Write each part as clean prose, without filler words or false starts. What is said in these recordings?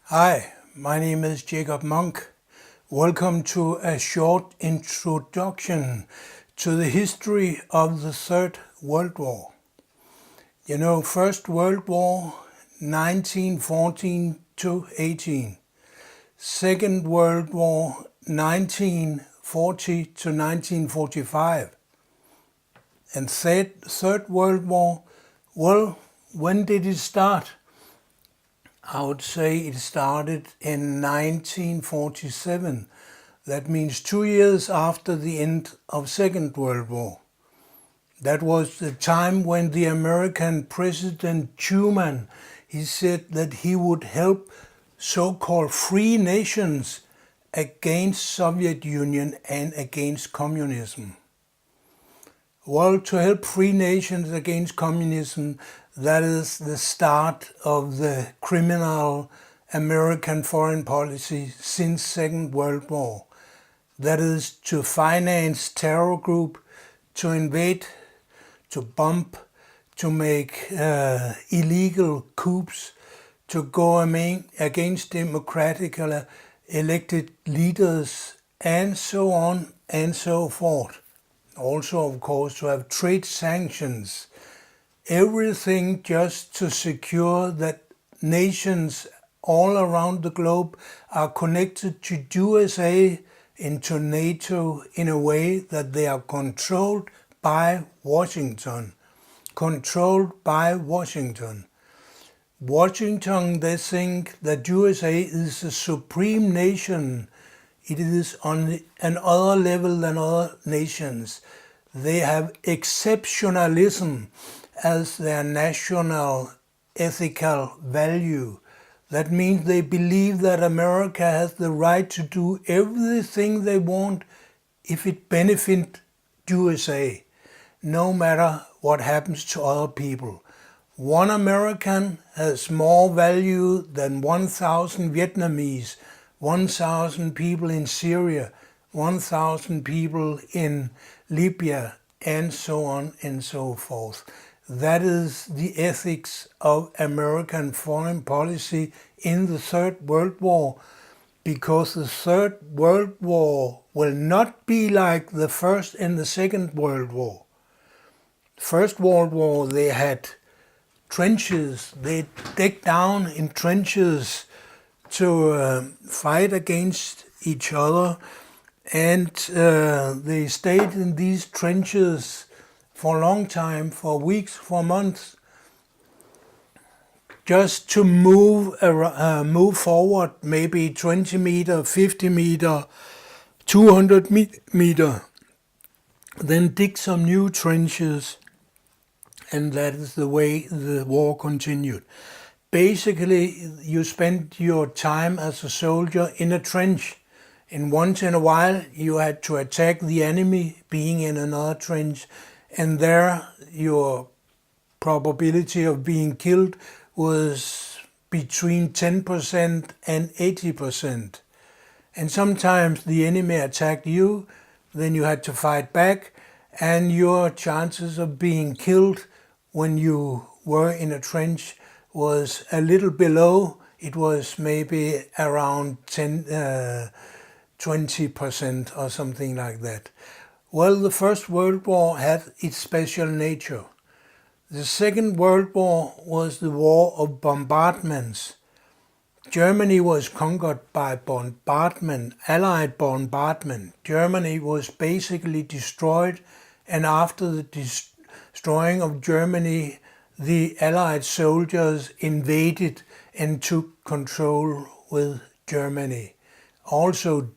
Hi, my name is Jacob Monk. Welcome to a short introduction to the history of the Third World War. First World War, 1914 to 18. Second World War, 1940 to 1945. And Third World War, well, when did it start? I would say it started in 1947. That means 2 years after the end of Second World War. That was the time when the American President Truman, he said that he would help so-called free nations against Soviet Union and against communism. Well, to help free nations against communism, that is the start of the criminal American foreign policy since Second World War. That is to finance terror group, to invade, to bomb, to make illegal coups, to go against democratically elected leaders, and so on and so forth. Also, of course, to have trade sanctions. Everything just to secure that nations all around the globe are connected to USA, into NATO, in a way that they are controlled by Washington. Controlled by Washington. Washington, they think that USA is the supreme nation. It is on another level than other nations. They have exceptionalism as their national ethical value. That means they believe that America has the right to do everything they want if it benefits USA, no matter what happens to other people. One American has more value than 1,000 Vietnamese, 1,000 people in Syria, 1,000 people in Libya, and so on and so forth. That is the ethics of American foreign policy in the Third World War, because the Third World War will not be like the First and the Second World War. First World War, they had trenches, they dug down in trenches to fight against each other, and they stayed in these trenches for a long time, for weeks, for months, just to move forward, maybe 20 meter, 50 meter, 200 meter, then dig some new trenches, and that is the way the war continued. Basically, you spent your time as a soldier in a trench, and once in a while you had to attack the enemy being in another trench, and there your probability of being killed was between 10% and 80%. And sometimes the enemy attacked you, then you had to fight back, and your chances of being killed when you were in a trench was a little below. It was maybe around 20% or something like that. Well, the First World War had its special nature. The Second World War was the war of bombardments. Germany was conquered by bombardment, Allied bombardment. Germany was basically destroyed, and after the destroying of Germany, the Allied soldiers invaded and took control with Germany. Also,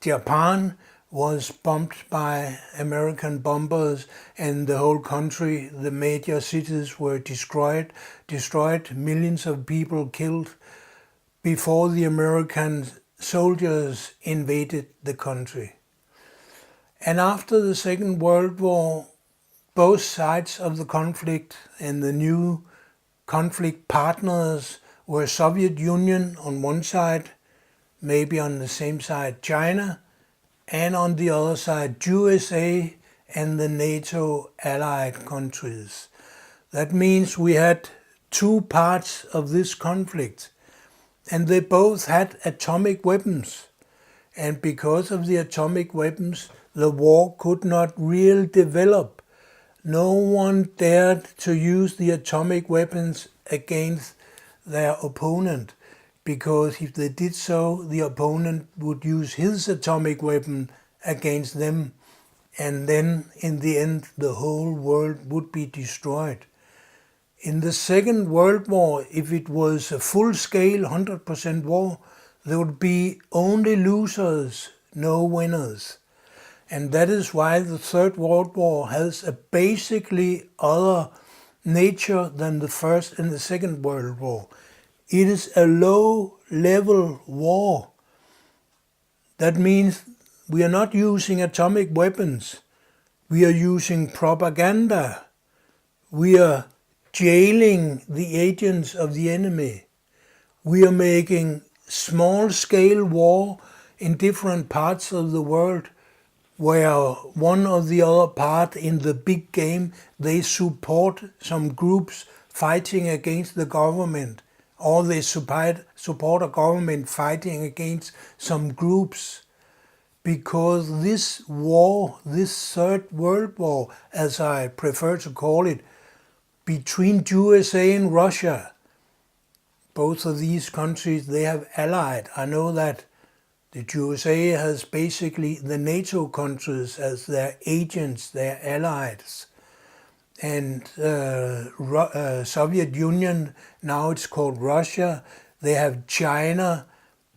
Japan was bombed by American bombers, and the whole country, the major cities were destroyed, millions of people killed before the American soldiers invaded the country. And after the Second World War, both sides of the conflict and the new conflict partners were Soviet Union on one side, maybe on the same side China, and on the other side USA and the NATO allied countries. That means we had two parts of this conflict. and they both had atomic weapons. And because of the atomic weapons, the war could not really develop. No one dared to use the atomic weapons against their opponent, because if they did so, the opponent would use his atomic weapon against them, and then in the end the whole world would be destroyed. In the Second World War, if it was a full-scale 100% war, there would be only losers, no winners. And that is why the Third World War has a basically other nature than the First and the Second World War. It is a low-level war. That means we are not using atomic weapons. We are using propaganda. We are jailing the agents of the enemy. We are making small-scale war in different parts of the world, where one or the other part in the big game, they support some groups fighting against the government, or they support a government fighting against some groups. Because this war, this Third World War, as I prefer to call it, between USA and Russia, both of these countries, they have allied. I know that the USA has basically the NATO countries as their agents, their allies. And Soviet Union, now it's called Russia. They have China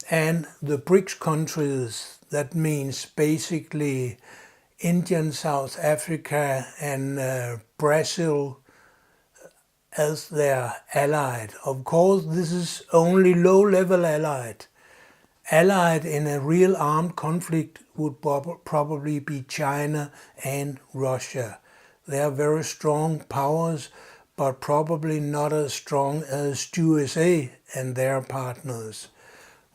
and the BRICS countries. That means basically India, South Africa and Brazil as their allied. Of course, this is only low-level allied. Allied in a real armed conflict would probably be China and Russia. They are very strong powers, but probably not as strong as USA and their partners.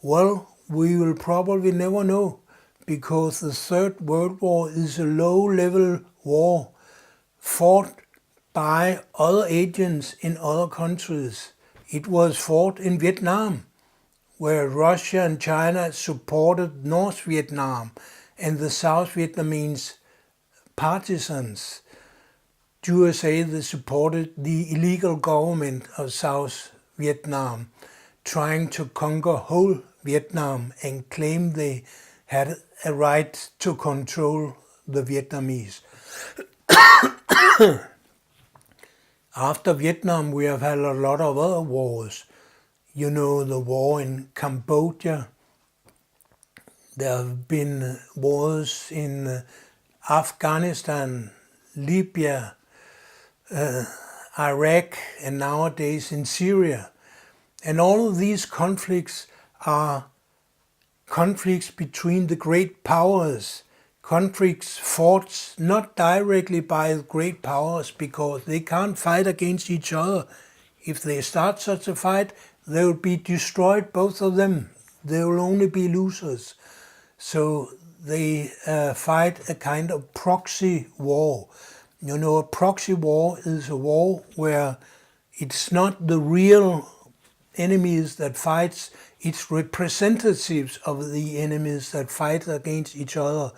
Well, we will probably never know, because the Third World War is a low-level war fought by other agents in other countries. It was fought in Vietnam, where Russia and China supported North Vietnam and the South Vietnamese partisans. USA, they supported the illegal government of South Vietnam, trying to conquer whole Vietnam and claim they had a right to control the Vietnamese. After Vietnam, we have had a lot of other wars. You know, the war in Cambodia. There have been wars in Afghanistan, Libya, Iraq, and nowadays in Syria. And all of these conflicts are conflicts between the great powers, conflicts fought not directly by the great powers, because they can't fight against each other. If they start such a fight, they will be destroyed, both of them. They will only be losers. So they fight a kind of proxy war. You know, a proxy war is a war where it's not the real enemies that fights, it's representatives of the enemies that fight against each other.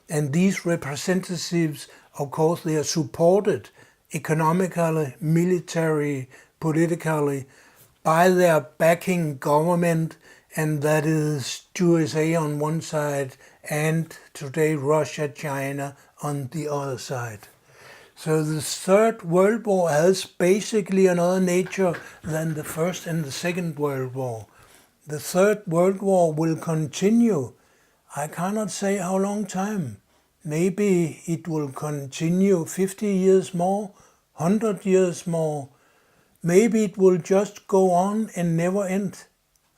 And these representatives, of course, they are supported economically, military, politically, by their backing government, and that is USA on one side and today Russia, China on the other side. So the Third World War has basically another nature than the First and the Second World War. The Third World War will continue. I cannot say how long time. Maybe it will continue 50 years more, 100 years more. Maybe it will just go on and never end.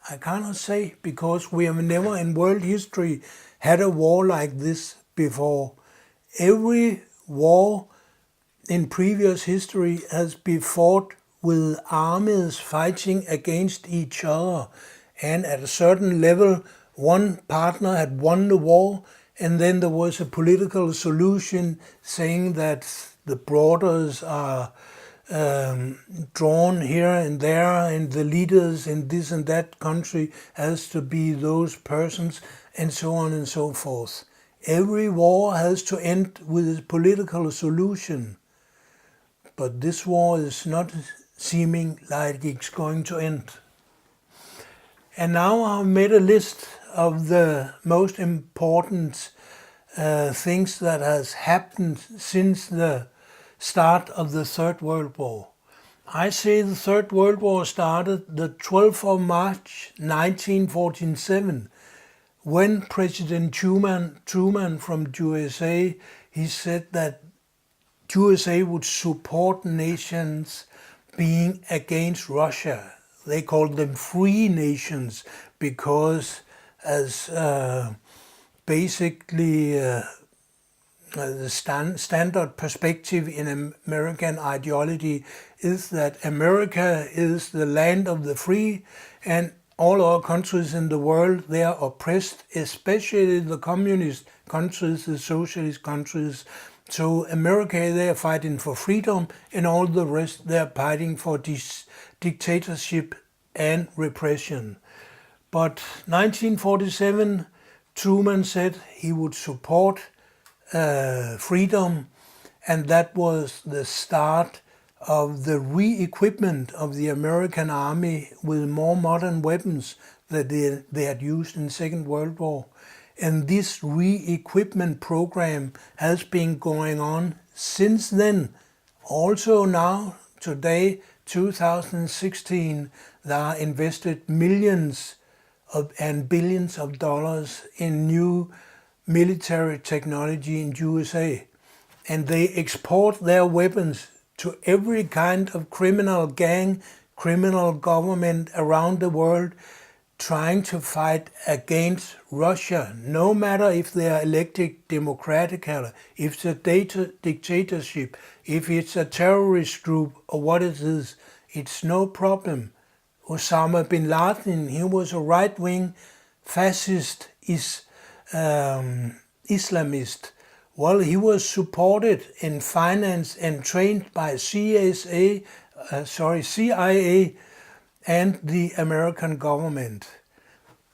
I cannot say, because we have never in world history had a war like this before. Every war in previous history has been fought with armies fighting against each other. And at a certain level, one partner had won the war, and then there was a political solution saying that the borders are drawn here and there, and the leaders in this and that country has to be those persons, and so on and so forth. Every war has to end with a political solution, but this war is not seeming like it's going to end. And now I've made a list of the most important things that has happened since the start of the Third World War. I say the Third World War started the 12th of March 1947 when President Truman from USA, he said that USA would support nations being against Russia. They called them free nations because as basically the standard perspective in American ideology is that America is the land of the free, and all our countries in the world, they are oppressed, especially the communist countries, the socialist countries. So America, they are fighting for freedom, and all the rest, they are fighting for dictatorship and repression. But 1947, Truman said he would support freedom, and that was the start of the re-equipment of the American army with more modern weapons that they had used in the Second World War. And this re-equipment program has been going on since then. Also now, today, 2016, there are invested millions and billions of dollars in new military technology in USA. And they export their weapons to every kind of criminal gang, criminal government around the world, trying to fight against Russia, no matter if they are elected democratically, if it's a dictatorship, if it's a terrorist group or what it is, it's no problem. Osama bin Laden, he was a right-wing fascist Islamist. Well, he was supported and financed and trained by CIA and the American government.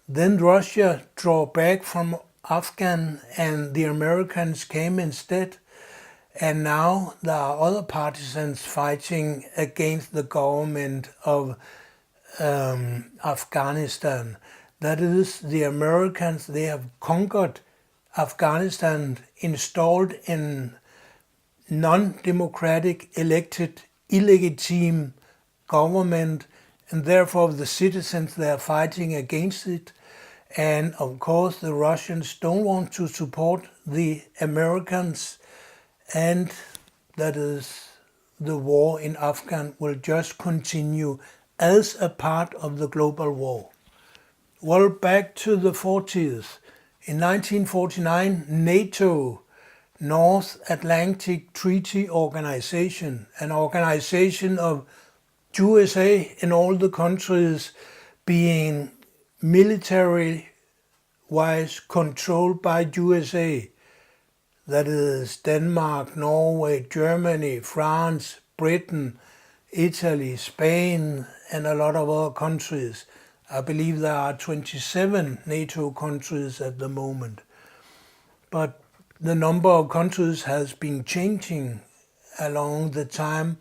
Then Russia drew back from Afghan and the Americans came instead. And now there are other partisans fighting against the government of Afghanistan. That is, the Americans, they have conquered Afghanistan, installed in non-democratic, elected, illegitimate government, and therefore the citizens, they are fighting against it. And of course the Russians don't want to support the Americans, and that is, the war in Afghan will just continue as a part of the global war. Well, back to the 40s. In 1949, NATO, North Atlantic Treaty Organization, an organization of USA and all the countries being military-wise controlled by USA. That is Denmark, Norway, Germany, France, Britain, Italy, Spain, and a lot of other countries. I believe there are 27 NATO countries at the moment. But the number of countries has been changing along the time,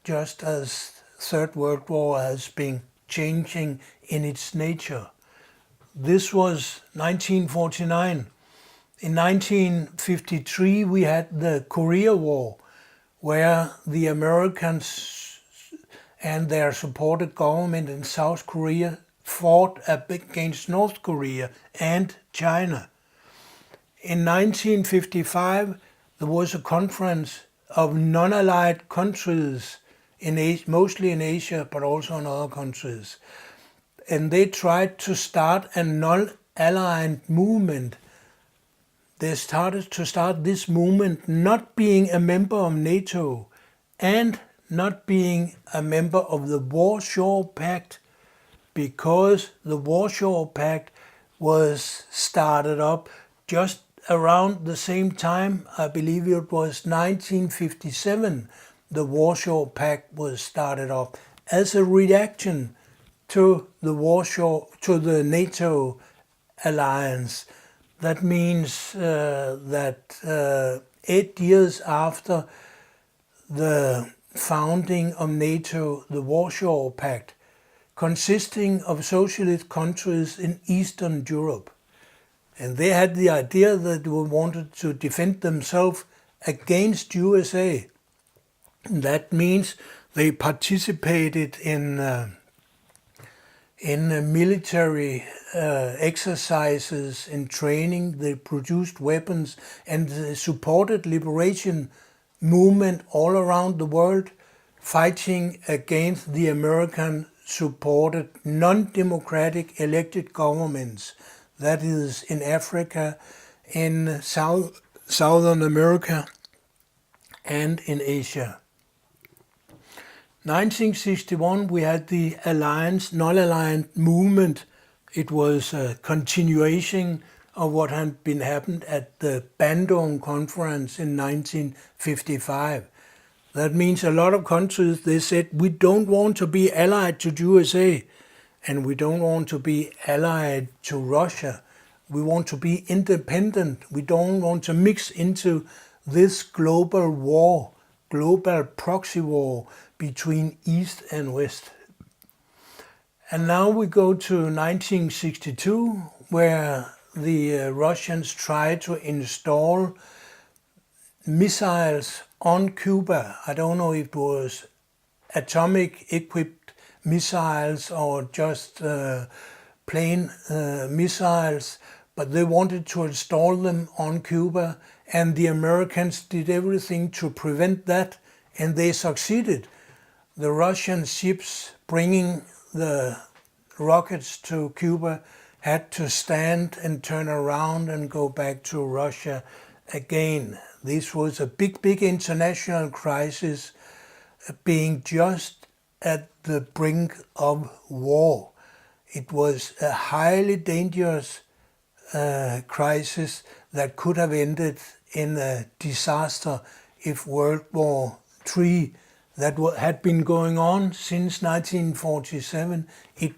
just as Third World War has been changing in its nature. This was 1949. In 1953, we had the Korea War, where the Americans and their supported government in South Korea fought against North Korea and China. In 1955, there was a conference of non-allied countries, mostly in Asia, but also in other countries. And they tried to start a non-allied movement. They started to start this movement not being a member of NATO and not being a member of the Warsaw Pact, because the Warsaw Pact was started up just around the same time. I believe it was 1957 the Warsaw Pact was started up as a reaction to the NATO alliance. That means that 8 years after the founding of NATO, the Warsaw Pact, consisting of socialist countries in Eastern Europe. And they had the idea that they wanted to defend themselves against USA. And that means they participated in military exercises, in training. They produced weapons and they supported liberation movement all around the world, fighting against the American-supported non-democratic elected governments. That is in Africa, in Southern America, and in Asia. 1961, we had the non-aligned movement. It was a continuation of what had been happened at the Bandung Conference in 1955. That means a lot of countries, they said, we don't want to be allied to USA, and we don't want to be allied to Russia. We want to be independent. We don't want to mix into this global war, global proxy war between East and West. And now we go to 1962, where the Russians tried to install missiles on Cuba. I don't know if it was atomic equipped missiles or just plain missiles, but they wanted to install them on Cuba, and the Americans did everything to prevent that, and they succeeded. The Russian ships bringing the rockets to Cuba had to stand and turn around and go back to Russia again. This was a big international crisis, being just at the brink of war. It was a highly dangerous crisis that could have ended in a disaster if World War III, that had been going on since 1947, if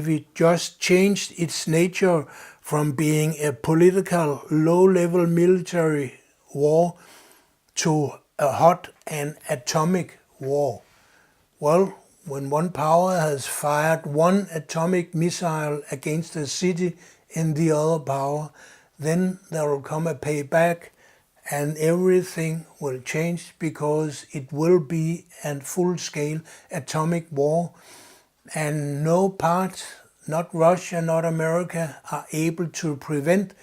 it just changed its nature from being a political, low-level military war to a hot and atomic war. Well, when one power has fired one atomic missile against a city in the other power, then there will come a payback and everything will change, because it will be a full-scale atomic war, and no part, not Russia, not America, are able to prevent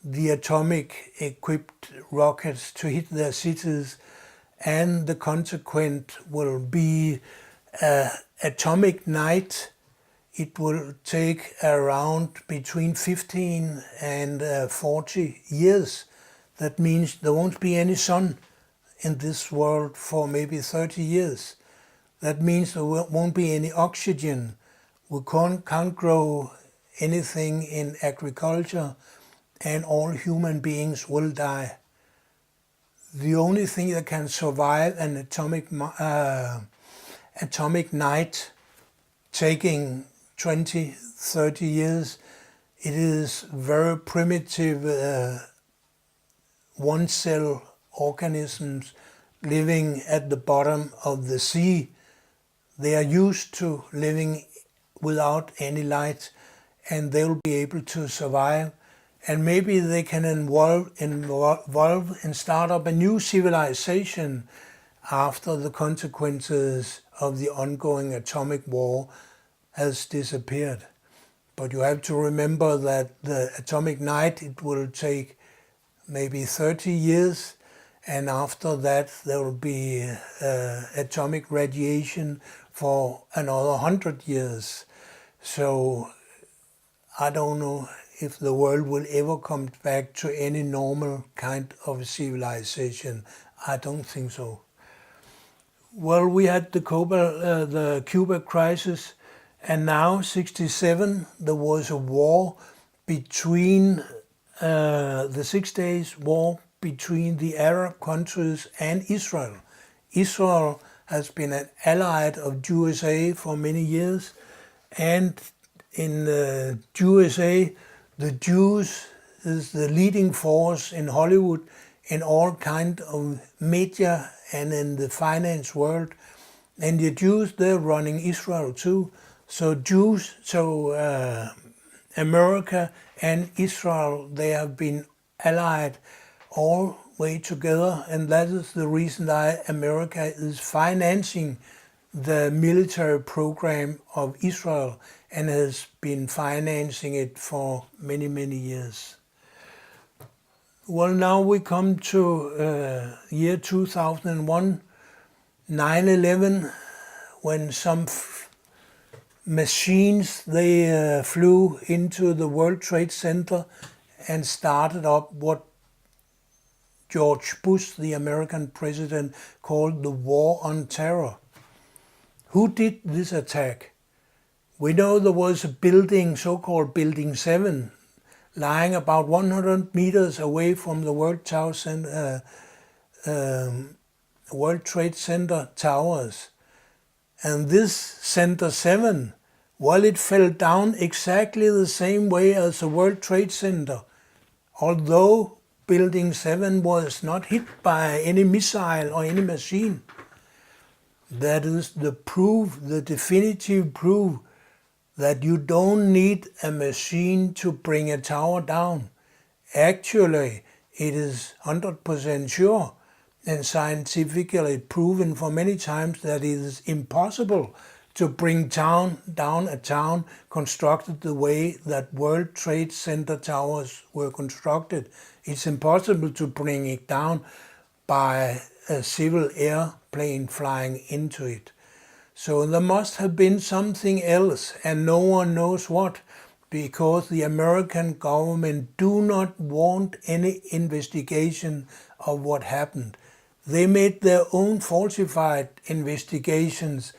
the atomic-equipped rockets to hit their cities, and the consequence will be atomic night. It will take around between 15 and 40 years. That means there won't be any sun in this world for maybe 30 years. That means there won't be any oxygen. We can't grow anything in agriculture, and all human beings will die. The only thing that can survive an atomic night taking 20, 30 years, it is very primitive one-cell organisms living at the bottom of the sea. They are used to living without any light, and they'll be able to survive. And maybe they can evolve and start up a new civilization after the consequences of the ongoing atomic war has disappeared. But you have to remember that the atomic night, it will take maybe 30 years, and after that there will be atomic radiation for another 100 years. So I don't know if the world will ever come back to any normal kind of civilization. I don't think so. Well, we had the Cuba crisis, and now, 1967, there was a war between the 6 Days War between the Arab countries and Israel. Israel has been an ally of USA for many years, and in USA, the Jews is the leading force in Hollywood, in all kind of media and in the finance world. And the Jews, they're running Israel too. So America and Israel, they have been allied all way together, and that is the reason why America is financing the military program of Israel and has been financing it for many, many years. Well, now we come to year 2001, 9/11, when some machines, they flew into the World Trade Center and started up what George Bush, the American president, called the War on Terror. Who did this attack? We know there was a building, so-called Building 7, lying about 100 meters away from the World Trade Center towers. And this Center 7, well, it fell down exactly the same way as the World Trade Center. Although Building 7 was not hit by any missile or any machine. That is the proof, the definitive proof, that you don't need a machine to bring a tower down. Actually, it is 100% sure and scientifically proven for many times that it is impossible to bring down a town constructed the way that World Trade Center towers were constructed. It's impossible to bring it down by a civil airplane flying into it. So there must have been something else, and no one knows what, because the American government do not want any investigation of what happened. They made their own falsified investigations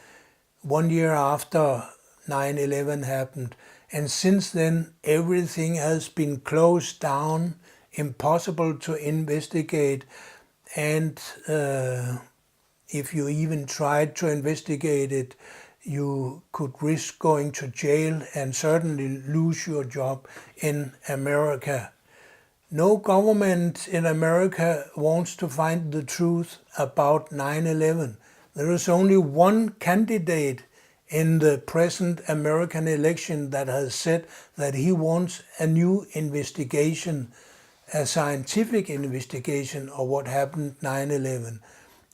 1 year after 9/11 happened. And since then, everything has been closed down, impossible to investigate. And if you even tried to investigate it, you could risk going to jail and certainly lose your job in America. No government in America wants to find the truth about 9/11. There is only one candidate in the present American election that has said that he wants a new investigation, a scientific investigation of what happened 9/11.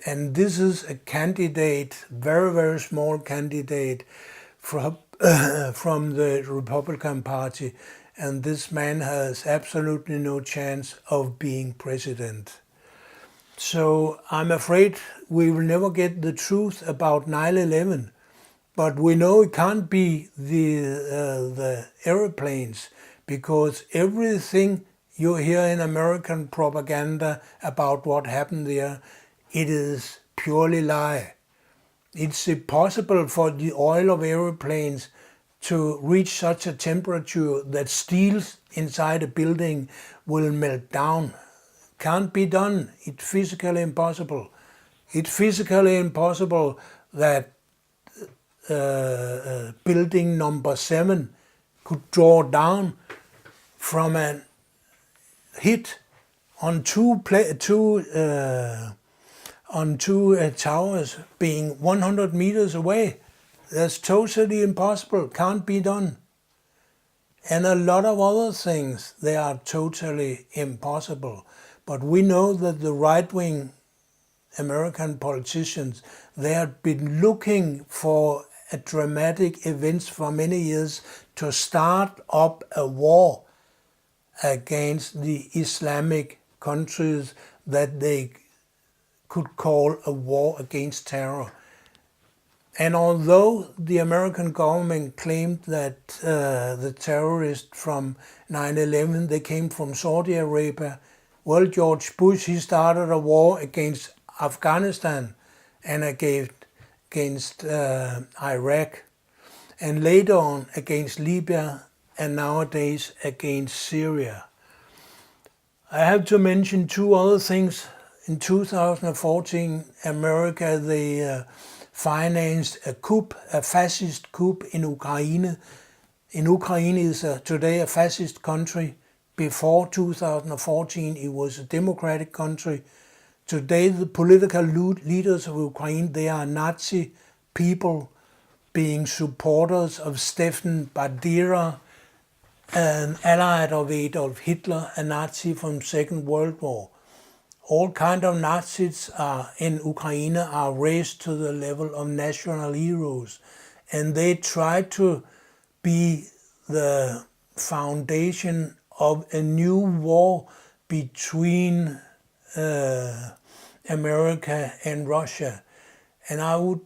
And this is a candidate, very, very small candidate from the Republican Party. And this man has absolutely no chance of being president. So I'm afraid we will never get the truth about 9/11. But we know it can't be the airplanes, because everything you hear in American propaganda about what happened there, it is purely lie. It's impossible for the oil of airplanes to reach such a temperature that steel inside a building will melt down. Can't be done. It's physically impossible. It's physically impossible that building number 7 could draw down from a hit on two towers being 100 meters away. That's totally impossible, can't be done. And a lot of other things, they are totally impossible. But we know that the right-wing American politicians, they have been looking for a dramatic events for many years to start up a war against the Islamic countries that they could call a war against terror. And although the American government claimed that the terrorists from 9/11, they came from Saudi Arabia, well, George Bush, he started a war against Afghanistan and against Iraq, and later on against Libya, and nowadays against Syria. I have to mention two other things in 2014, America, they financed a coup, a fascist coup in Ukraine. In Ukraine is today a fascist country. Before 2014, it was a democratic country. Today, the political leaders of Ukraine, they are Nazi people being supporters of Stefan Bandera, an ally of Adolf Hitler, a Nazi from Second World War. All kind of Nazis in Ukraine are raised to the level of national heroes, and they try to be the foundation of a new war between America and Russia. And I would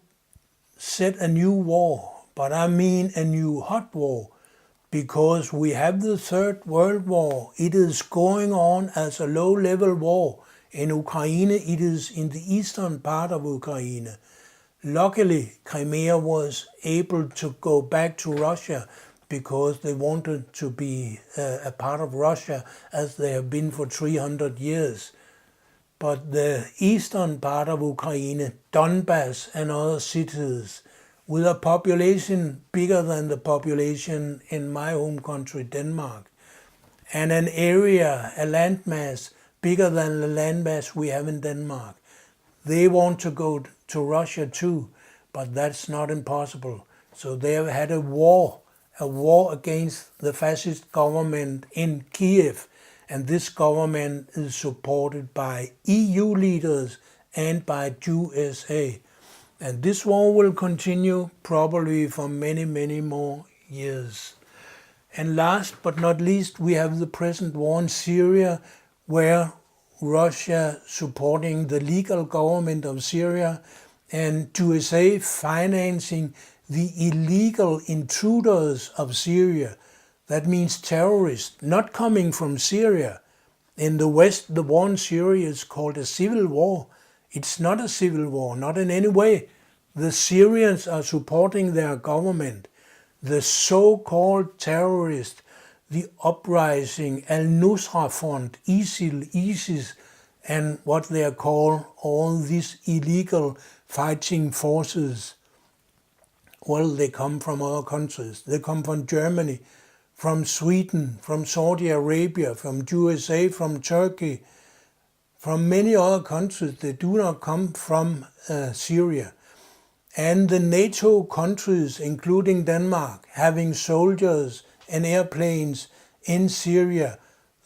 set a new war, but I mean a new hot war, because we have the Third World War. It is going on as a low-level war. In Ukraine, it is in the eastern part of Ukraine. Luckily, Crimea was able to go back to Russia because they wanted to be a part of Russia as they have been for 300 years. But the eastern part of Ukraine, Donbass and other cities, with a population bigger than the population in my home country, Denmark, and an area, a landmass, bigger than the landmass we have in Denmark. They want to go to Russia too, but that's not impossible. So they have had a war against the fascist government in Kiev, and this government is supported by EU leaders and by USA. And this war will continue probably for many, many more years. And last but not least, we have the present war in Syria, where Russia supporting the legal government of Syria and USA financing the illegal intruders of Syria. That means terrorists not coming from Syria. In the West, the war in Syria is called a civil war. It's not a civil war, not in any way. The Syrians are supporting their government. The so-called terrorists, the uprising, Al-Nusra Front, ISIL, ISIS, and what they are called, all these illegal fighting forces, well, they come from other countries. They come from Germany, from Sweden, from Saudi Arabia, from USA, from Turkey, from many other countries. They do not come from Syria. And the NATO countries, including Denmark, having soldiers and airplanes in Syria,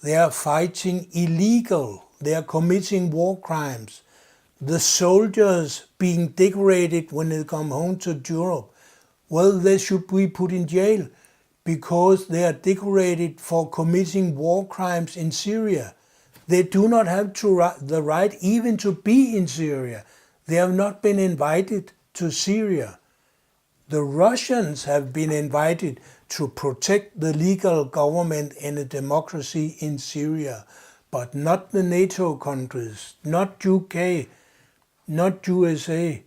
they are fighting illegal. They are committing war crimes. The soldiers being decorated when they come home to Europe, well, they should be put in jail because they are decorated for committing war crimes in Syria. They do not have the right even to be in Syria. They have not been invited to Syria. The Russians have been invited to protect the legal government and the democracy in Syria, but not the NATO countries, not UK, not USA,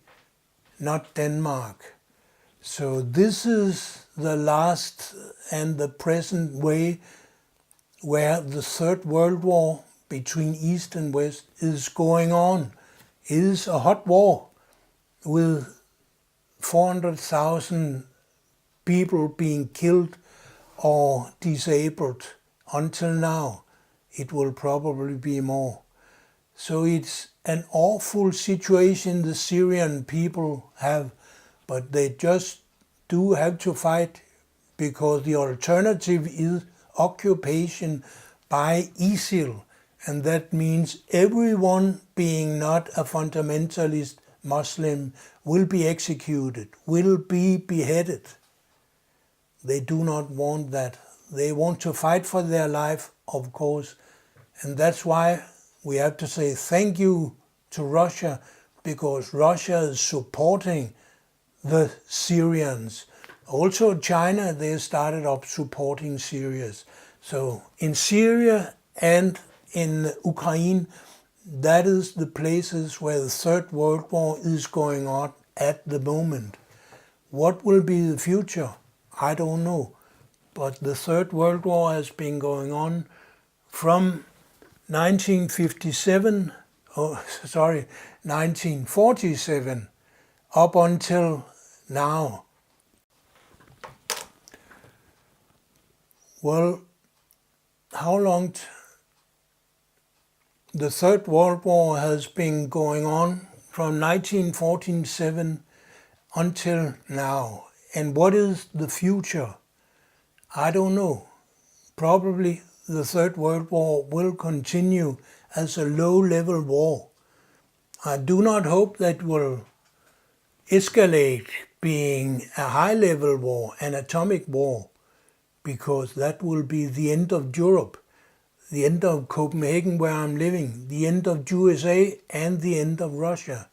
not Denmark. So this is the last and the present way where the Third World War between East and West is going on. It is a hot war with 400,000 people being killed or disabled until now. It will probably be more. So it's an awful situation the Syrian people have, but they just do have to fight because the alternative is occupation by ISIL. And that means everyone being not a fundamentalist Muslim will be executed, will be beheaded. They do not want that. They want to fight for their life, of course. And that's why we have to say thank you to Russia, because Russia is supporting the Syrians. Also China, they started up supporting Syrians. So in Syria and in Ukraine, that is the places where the Third World War is going on at the moment. What will be the future? I don't know. But the Third World War has been going on from 1957 1947 up until now. Well, how long the Third World War has been going on from 1947 until now. And what is the future? I don't know. Probably the Third World War will continue as a low-level war. I do not hope that will escalate being a high-level war, an atomic war, because that will be the end of Europe, the end of Copenhagen where I'm living, the end of USA and the end of Russia.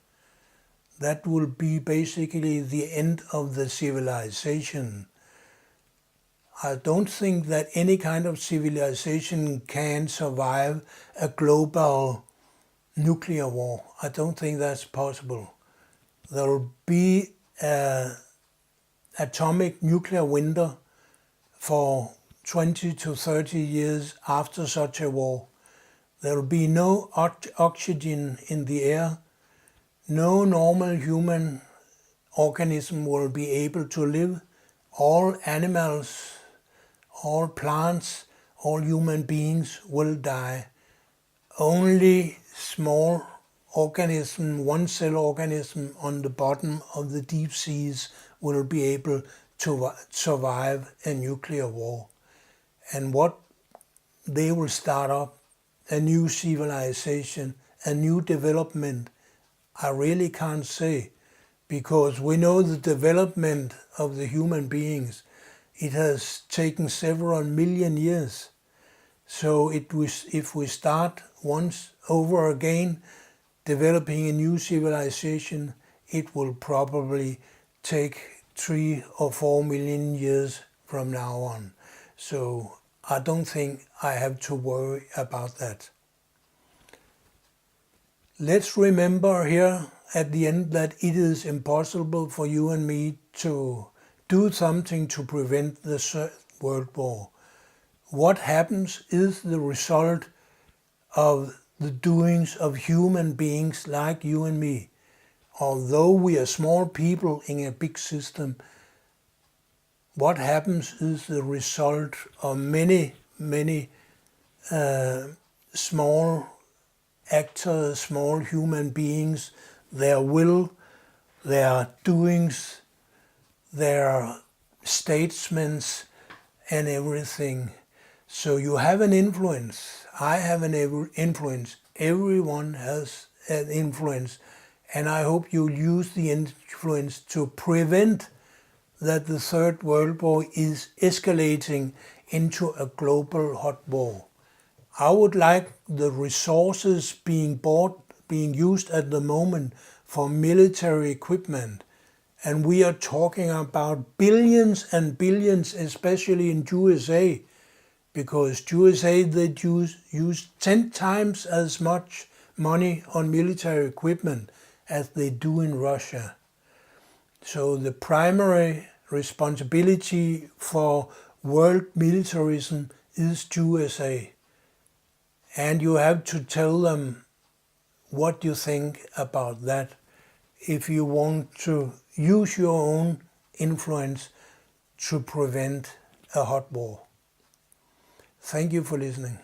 That will be basically the end of the civilization. I don't think that any kind of civilization can survive a global nuclear war. I don't think that's possible. There will be an atomic nuclear winter for 20 to 30 years after such a war. There will be no oxygen in the air. No normal human organism will be able to live. All animals, all plants, all human beings will die. Only small organism, one-cell organism on the bottom of the deep seas will be able to survive a nuclear war. And what they will start up, a new civilization, a new development, I really can't say, because we know the development of the human beings. It has taken several million years. So if we start once over again developing a new civilization, it will probably take 3 or 4 million years from now on. So I don't think I have to worry about that. Let's remember here at the end that it is impossible for you and me to do something to prevent the Third World War. What happens is the result of the doings of human beings like you and me. Although we are small people in a big system, what happens is the result of many small actors, small human beings, their will, their doings, their statements and everything. So you have an influence. I have an influence. Everyone has an influence. And I hope you'll use the influence to prevent that the Third World War is escalating into a global hot war. I would like the resources being used at the moment for military equipment. And we are talking about billions and billions, especially in USA, because USA they use 10 times as much money on military equipment as they do in Russia. So the primary responsibility for world militarism is USA. And you have to tell them what you think about that if you want to use your own influence to prevent a hot war. Thank you for listening.